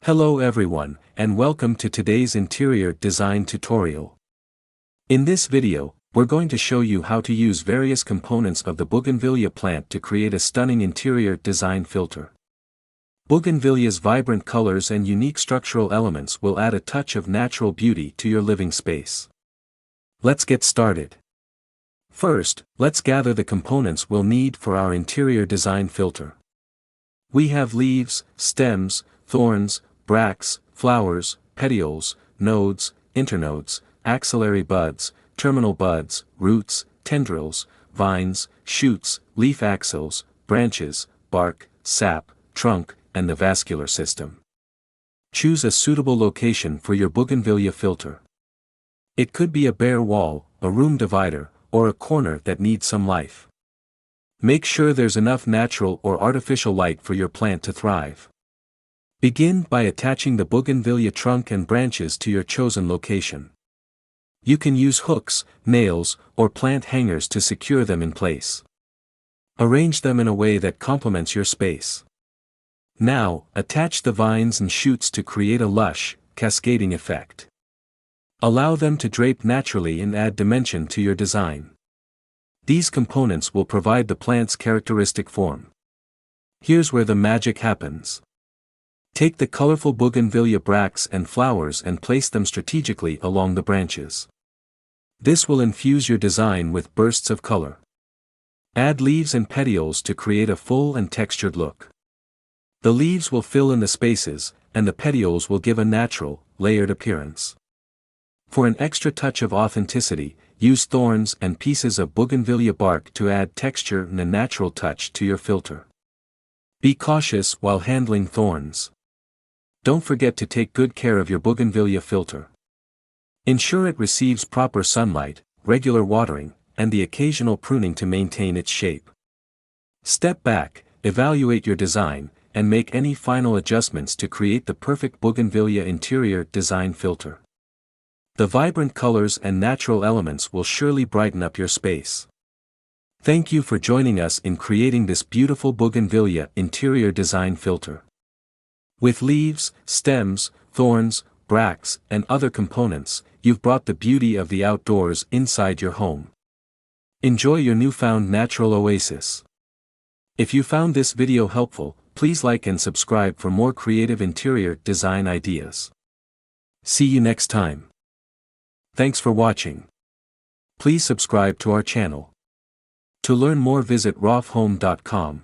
Hello everyone, and welcome to today's interior design tutorial. In this video, we're going to show you how to use various components of the Bougainvillea plant to create a stunning interior design filter. Bougainvillea's vibrant colors and unique structural elements will add a touch of natural beauty to your living space. Let's get started. First, let's gather the components we'll need for our interior design filter. We have leaves, stems, thorns, bracts, flowers, petioles, nodes, internodes, axillary buds, terminal buds, roots, tendrils, vines, shoots, leaf axils, branches, bark, sap, trunk, and the vascular system. Choose a suitable location for your Bougainvillea filter. It could be a bare wall, a room divider, or a corner that needs some life. Make sure there's enough natural or artificial light for your plant to thrive. Begin by attaching the Bougainvillea trunk and branches to your chosen location. You can use hooks, nails, or plant hangers to secure them in place. Arrange them in a way that complements your space. Now, attach the vines and shoots to create a lush, cascading effect. Allow them to drape naturally and add dimension to your design. These components will provide the plant's characteristic form. Here's where the magic happens. Take the colorful Bougainvillea bracts and flowers and place them strategically along the branches. This will infuse your design with bursts of color. Add leaves and petioles to create a full and textured look. The leaves will fill in the spaces, and the petioles will give a natural, layered appearance. For an extra touch of authenticity, use thorns and pieces of Bougainvillea bark to add texture and a natural touch to your filter. Be cautious while handling thorns. Don't forget to take good care of your Bougainvillea filter. Ensure it receives proper sunlight, regular watering, and the occasional pruning to maintain its shape. Step back, evaluate your design, and make any final adjustments to create the perfect Bougainvillea interior design filter. The vibrant colors and natural elements will surely brighten up your space. Thank you for joining us in creating this beautiful Bougainvillea interior design filter. With leaves, stems, thorns, bracts, and other components, you've brought the beauty of the outdoors inside your home. Enjoy your newfound natural oasis. If you found this video helpful, please like and subscribe for more creative interior design ideas. See you next time. Thanks for watching. Please subscribe to our channel. To learn more, visit rofhome.com.